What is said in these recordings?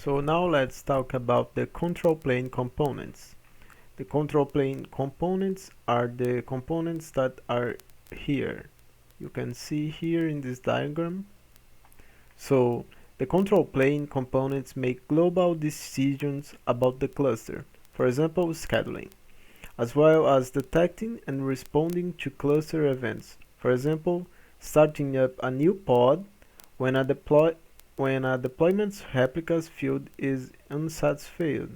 So now let's talk about the control plane components. The control plane components are the components that are here. You can see here in this diagram. So the control plane components make global decisions about the cluster, for example scheduling, as well as detecting and responding to cluster events, for example starting up a new pod when a deployment's replicas field is unsatisfied.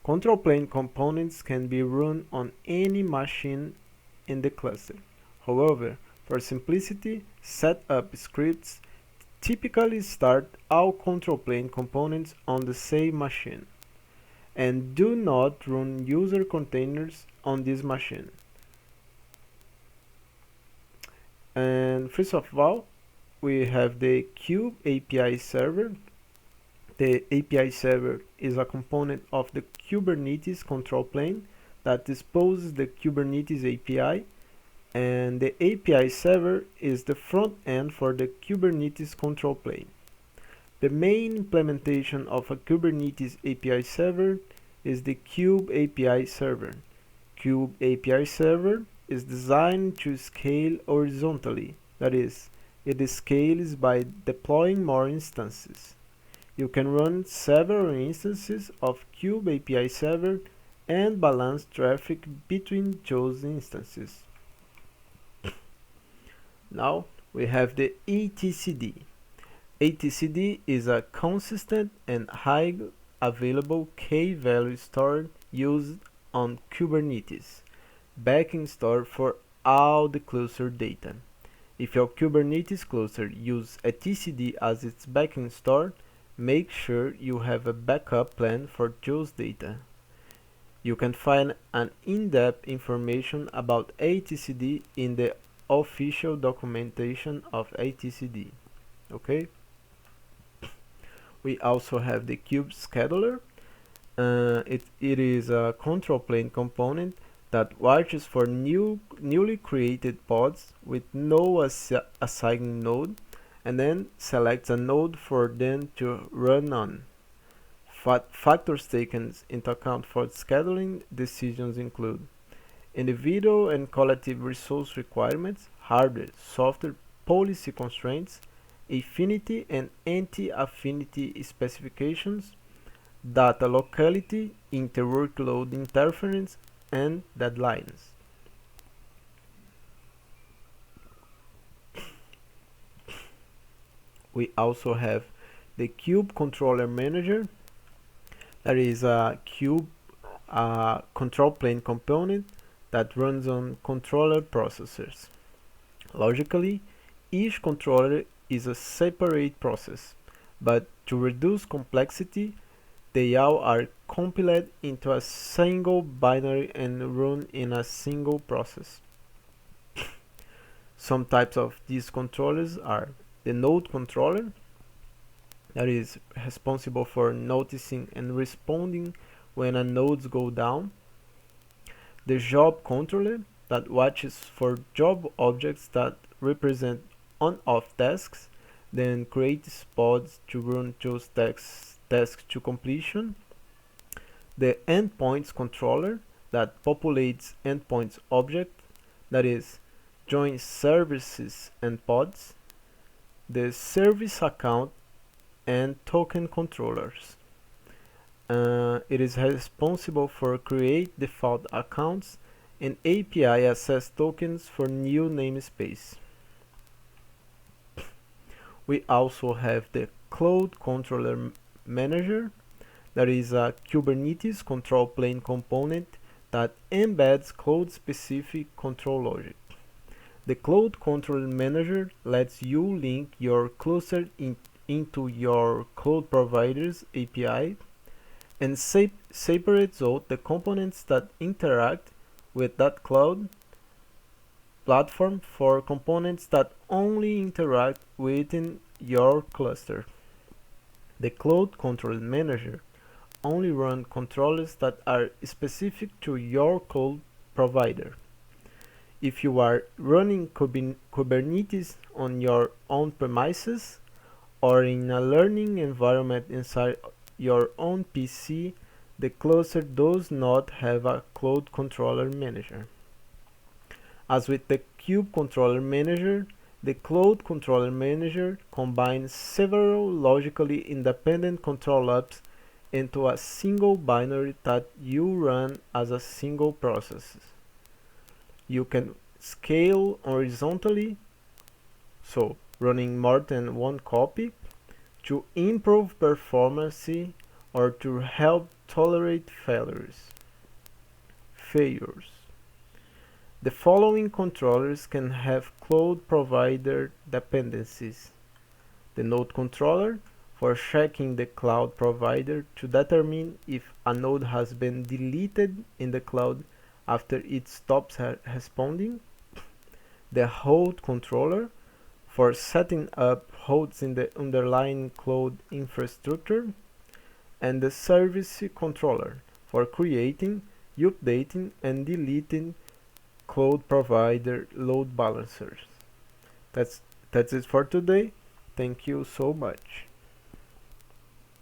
Control plane components can be run on any machine in the cluster. However, for simplicity, setup scripts typically start all control plane components on the same machine and do not run user containers on this machine. And first of all, we have the Kube API server. The API server is a component of the Kubernetes control plane that disposes the Kubernetes API, and the API server is the front end for the Kubernetes control plane. The main implementation of a Kubernetes API server is the Kube API server. Kube API server is designed to scale horizontally, that is, it scales by deploying more instances. You can run several instances of Kube API server and balance traffic between those instances. Now we have the etcd. etcd is a consistent and high available key-value store used on Kubernetes backing store for all the cluster data. If your Kubernetes cluster uses etcd as its backing store, make sure you have a backup plan for those data. You can find an in-depth information about etcd in the official documentation of etcd. Okay? We also have the Kube scheduler. It is a control plane component that watches for newly created pods with no assigning node and then selects a node for them to run on. Factors taken into account for scheduling decisions include individual and collective resource requirements, hardware, software policy constraints, affinity and anti-affinity specifications, data locality, inter-workload interference, and deadlines. We also have the Kube Controller Manager. That is a Kube control plane component that runs on controller processors. Logically, each controller is a separate process, but to reduce complexity, they all are compiled into a single binary and run in a single process. Some types of these controllers are the node controller, that is responsible for noticing and responding when a nodes go down. The job controller that watches for job objects that represent on-off tasks, then creates pods to run those tasks to completion. The endpoints controller that populates endpoints object, that is, joins services and pods. The service account and token controllers. It is responsible for create default accounts and API access tokens for new namespace. We also have the Cloud Controller Manager, that is a Kubernetes control plane component that embeds cloud-specific control logic. The Cloud Controller Manager lets you link your cluster into your cloud provider's API and separates out the components that interact with that cloud platform for components that only interact within your cluster. The Cloud Control Manager only runs controllers that are specific to your cloud provider. If you are running Kubernetes on your own premises, or in a learning environment inside your own PC, the cluster does not have a cloud controller manager. As with the Kube Controller Manager, the Cloud Controller Manager combines several logically independent control apps into a single binary that you run as a single process. You can scale horizontally, so running more than one copy, to improve performance or to help tolerate failures. The following controllers can have cloud provider dependencies: the node controller, for checking the cloud provider to determine if a node has been deleted in the cloud after it stops responding; the host controller, for setting up hosts in the underlying cloud infrastructure; and the service controller, for creating, updating, and deleting cloud provider load balancers. That's it for today. Thank you so much.